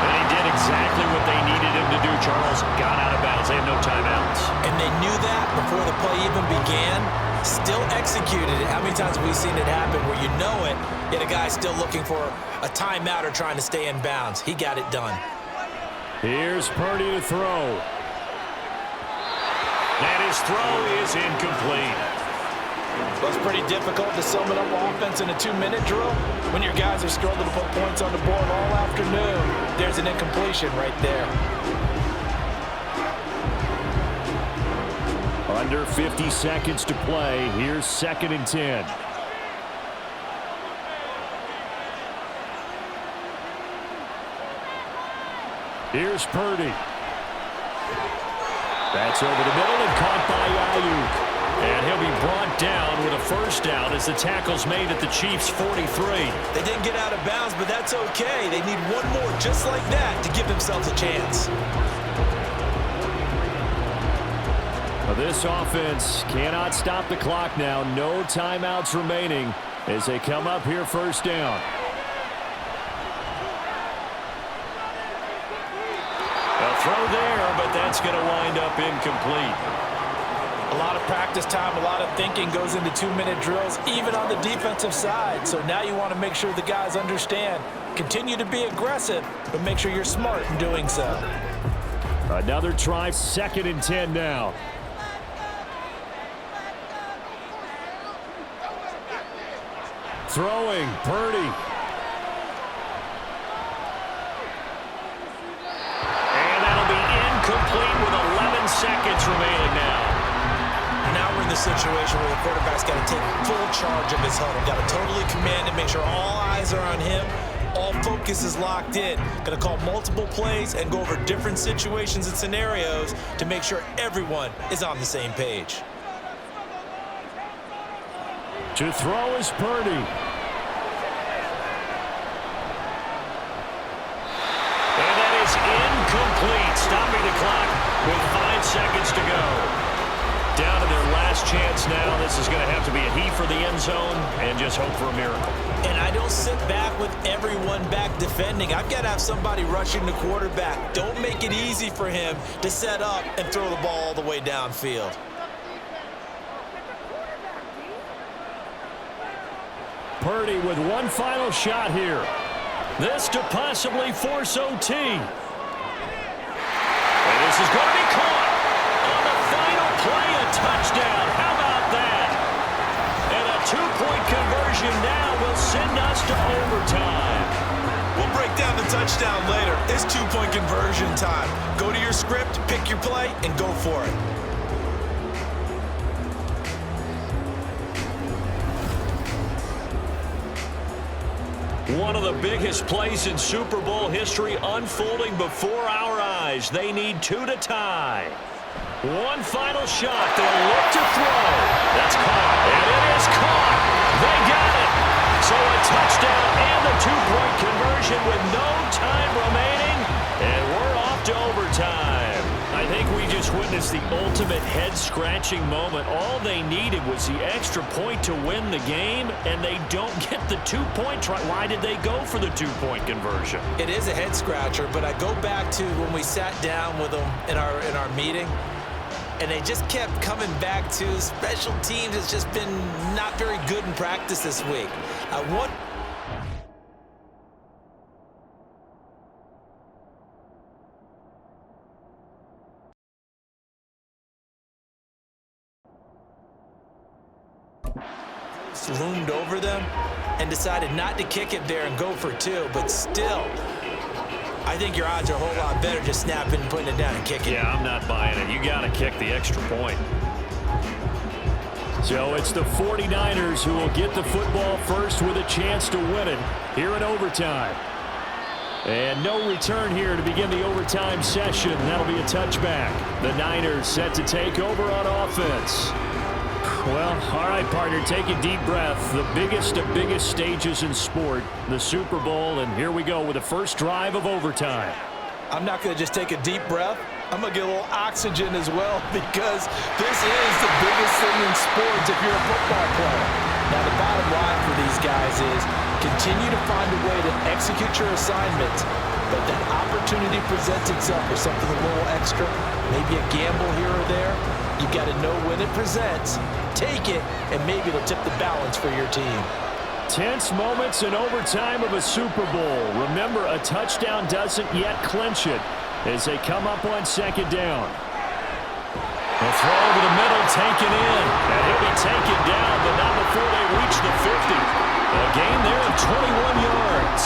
And he did exactly what they needed him to do, Charles. Got out of bounds. They have no timeouts. And they knew that before the play even began. Still executed it. How many times have we seen it happen where you know it, yet a guy's still looking for a timeout or trying to stay in bounds? He got it done. Here's Purdy to throw. And his throw is incomplete. Well, it's pretty difficult to sum it up offense in a 2-minute drill when your guys are struggling to put points on the board all afternoon. There's an incompletion right there. Under 50 seconds to play. Here's 2nd and 10. Here's Purdy. That's over the middle and caught by Ayuk. And he'll be brought down with a first down as the tackle's made at the Chiefs' 43. They didn't get out of bounds, but that's okay. They need one more just like that to give themselves a chance. Well, this offense cannot stop the clock now. No timeouts remaining as they come up here first down. A throw there, but that's going to wind up incomplete. A lot of practice time, a lot of thinking goes into 2-minute drills, even on the defensive side. So now you want to make sure the guys understand. Continue to be aggressive, but make sure you're smart in doing so. Another try, 2nd and 10 now. Throwing, Purdy. And that'll be incomplete with 11 seconds remaining now. Now we're in the situation where the quarterback's got to take full charge of his huddle. Got to totally command and make sure all eyes are on him. All focus is locked in. Going to call multiple plays and go over different situations and scenarios to make sure everyone is on the same page. To throw is Purdy. And that is incomplete, stopping the clock with 5 seconds to go. Down to their last chance now. This is going to have to be a heave for the end zone and just hope for a miracle. And I don't sit back with everyone back defending. I've got to have somebody rushing the quarterback. Don't make it easy for him to set up and throw the ball all the way downfield. Purdy with one final shot here. This to possibly force OT. And this is going to be caught. On the final play, a touchdown. How about that? And a 2-point conversion now will send us to overtime. We'll break down the touchdown later. It's 2-point conversion time. Go to your script, pick your play, and go for it. One of the biggest plays in Super Bowl history unfolding before our eyes. They need 2 to tie. One final shot. They'll look to throw. That's caught. And it is caught. They got it. So a touchdown and the 2-point conversion with no time remaining. And we're off to overtime. I think we just witnessed the ultimate head-scratching moment. All they needed was the extra point to win the game, and they don't get the 2-point try. Why did they go for the 2-point conversion? It is a head-scratcher, but I go back to when we sat down with them in our meeting, and they just kept coming back to special teams has just been not very good in practice this week. I want... loomed over them and decided not to kick it there and go for 2, but still, I think your odds are a whole lot better just snapping and putting it down and kicking. Yeah, I'm not buying it. You got to kick the extra point. So it's the 49ers who will get the football first with a chance to win it here in overtime. And no return here to begin the overtime session. That'll be a touchback. The Niners set to take over on offense. Well, all right, partner, take a deep breath. The biggest of biggest stages in sport, the Super Bowl, and here we go with the first drive of overtime. I'm not going to just take a deep breath. I'm going to get a little oxygen as well because this is the biggest thing in sports if you're a football player. Now, the bottom line for these guys is continue to find a way to execute your assignments, but that opportunity presents itself for something a little extra, maybe a gamble here or there. You've got to know when it presents, take it, and maybe it'll tip the balance for your team. Tense moments in overtime of a Super Bowl. Remember, a touchdown doesn't yet clinch it as they come up on second down. A throw over the middle, taken in, and he'll be taken down, but not before they reach the 50. A gain there of 21 yards.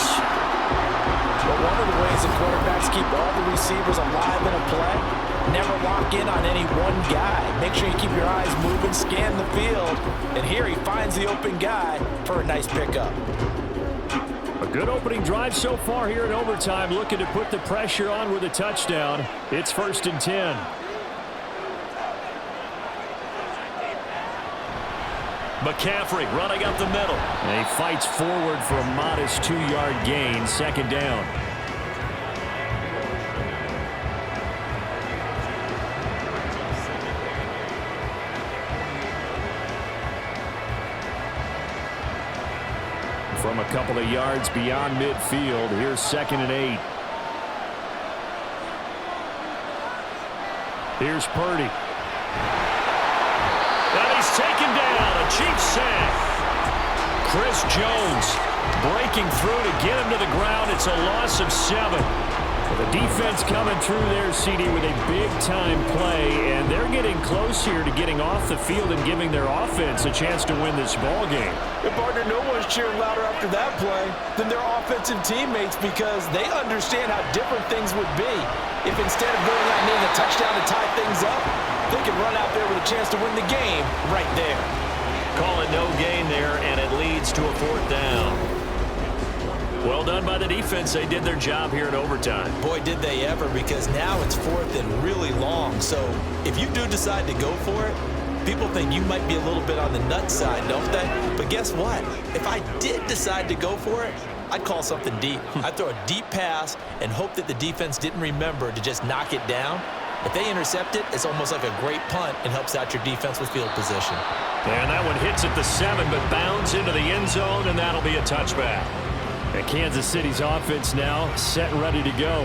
Well, one of the ways the quarterbacks keep all the receivers alive in a play, never lock in on any one guy. Make sure you keep your eyes moving, scan the field, and here he finds the open guy for a nice pickup. A good opening drive so far here in overtime, looking to put the pressure on with a touchdown. It's 1st and 10. McCaffrey running up the middle. And he fights forward for a modest 2-yard gain, 2nd down. From a couple of yards beyond midfield, here's 2nd and 8. Here's Purdy. And he's taken down. A cheap sack. Chris Jones breaking through to get him to the ground. It's a loss of 7. The defense coming through there, CD, with a big-time play, and they're getting close here to getting off the field and giving their offense a chance to win this ball game. And partner, no one's cheering louder after that play than their offensive teammates because they understand how different things would be if instead of going out and needing a touchdown to tie things up, they can run out there with a chance to win the game right there. Call it no gain there, and it leads to a 4th down. Well done by the defense. They did their job here in overtime. Boy, did they ever, because now it's 4th and really long. So if you do decide to go for it, people think you might be a little bit on the nut side, don't they? But guess what? If I did decide to go for it, I'd call something deep. I'd throw a deep pass and hope that the defense didn't remember to just knock it down. If they intercept it, it's almost like a great punt and helps out your defense with field position. And that one hits at the 7, but bounds into the end zone, and that'll be a touchback. And Kansas City's offense now set and ready to go.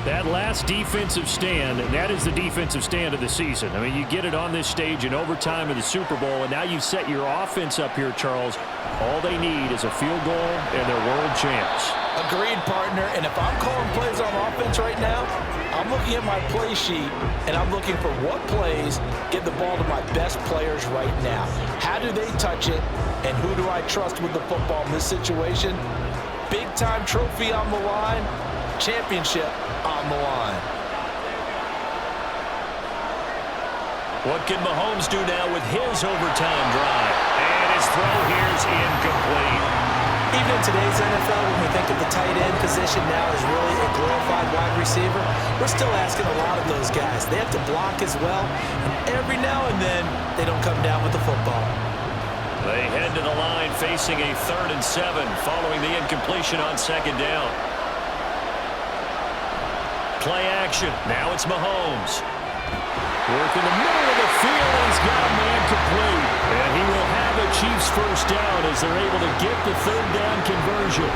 That last defensive stand, and that is the defensive stand of the season. I mean, you get it on this stage in overtime of the Super Bowl, and now you've set your offense up here, Charles. All they need is a field goal, and they're world champs. Agreed, partner. And if I'm calling plays on offense right now, I'm looking at my play sheet, and I'm looking for what plays get the ball to my best players right now. How do they touch it, and who do I trust with the football in this situation? Big-time trophy on the line, championship on the line. What can Mahomes do now with his overtime drive? And his throw here's incomplete. Even in today's NFL, when we think of the tight end position now as really a glorified wide receiver, we're still asking a lot of those guys. They have to block as well, and every now and then, they don't come down with the football. They head to the line facing a 3rd and 7 following the incompletion on 2nd down. Play action. Now it's Mahomes. Work in the middle of the field, and he's got a man complete. And he will have a Chiefs 1st down as they're able to get the 3rd down conversion.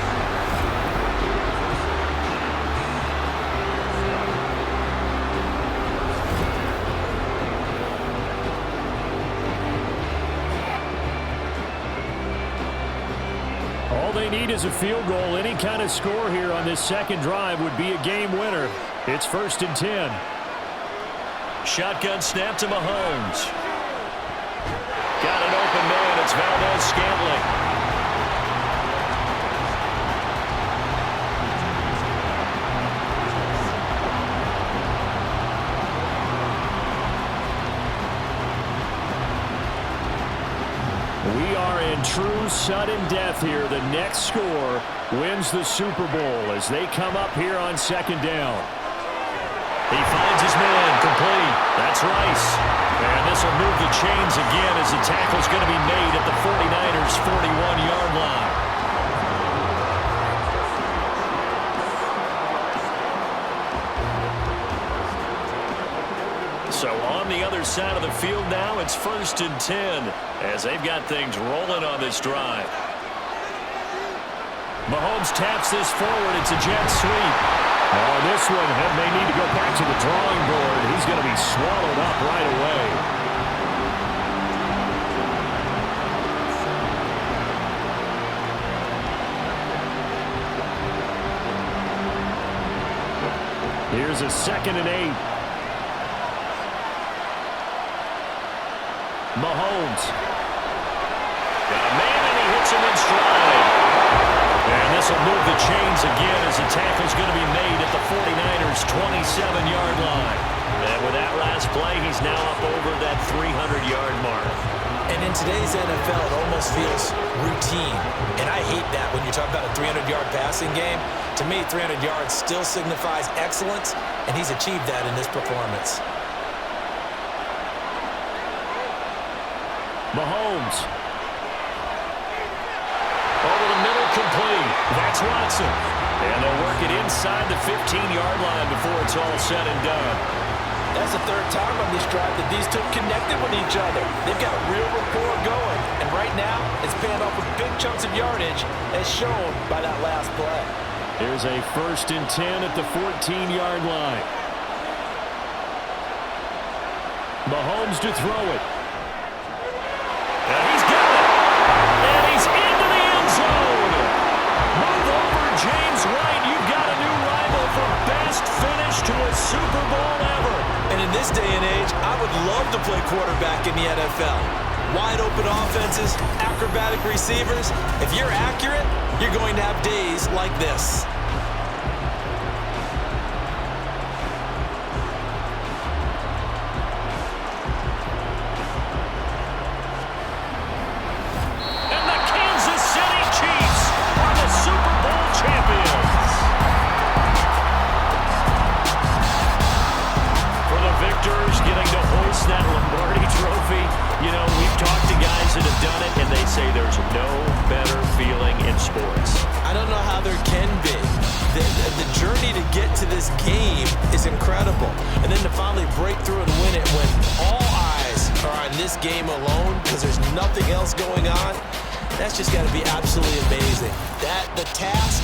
All they need is a field goal. Any kind of score here on this 2nd drive would be a game winner. It's 1st and 10. Shotgun snap to Mahomes. Got an open man. It's Valdez-Scantling. We are in true sudden death here. The next score wins the Super Bowl as they come up here on 2nd down. He finds his man, complete. That's Rice. And this will move the chains again as the tackle's going to be made at the 49ers' 41-yard line. So on the other side of the field now, it's 1st and 10 as they've got things rolling on this drive. Mahomes taps this forward. It's a jet sweep. Oh, this one may need to go back to the drawing board. He's going to be swallowed up right away. Here's a 2nd and 8. Mahomes. Got a man, and he hits him in stride. And this will move the chains again as the tackle's going to be made at the 49ers' 27-yard line. And with that last play, he's now up over that 300-yard mark. And in today's NFL, it almost feels routine. And I hate that when you talk about a 300-yard passing game. To me, 300 yards still signifies excellence, and he's achieved that in this performance. Mahomes. Over the middle, complete. That's Watson. And they'll work it inside the 15-yard line before it's all said and done. That's the third time on this drive that these two connected with each other. They've got real rapport going. And right now, it's paying off with big chunks of yardage, as shown by that last play. Here's a 1st and 10 at the 14-yard line. Mahomes to throw it. And he's got it. And he's into the end zone. Move over, James White. You've got a new rival for best finish to a Super Bowl ever. And in this day and age, I would love to play quarterback in the NFL. Wide open offenses, acrobatic receivers. If you're accurate, you're going to have days like this. And the Kansas City Chiefs are the Super Bowl champions. For the victors getting to hoist that Lombardi trophy, you know, we've talked to guys that have done it, and they say there's no better feeling in sports. I don't know how there can be. The journey to get to this game is incredible. And then to finally break through and win it when all eyes are on this game alone because there's nothing else going on, that's just got to be absolutely amazing. The task,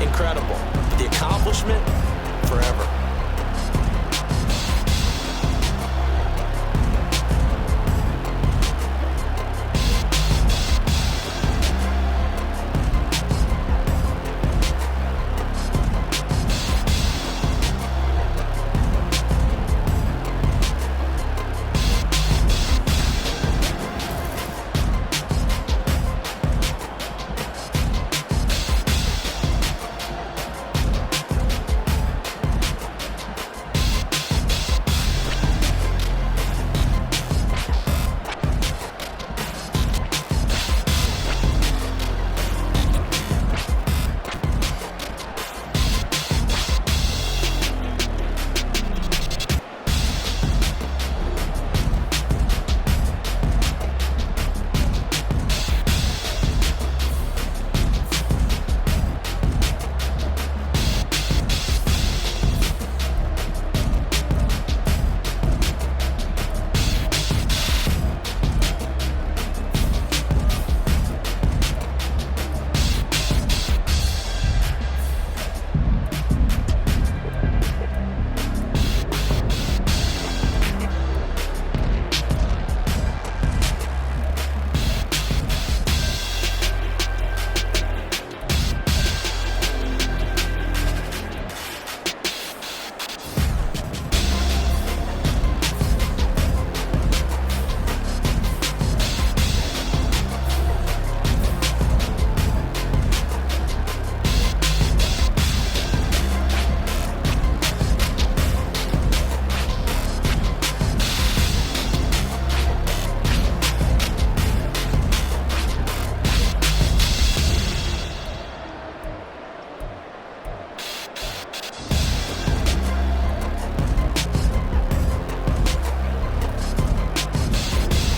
incredible. The accomplishment, forever.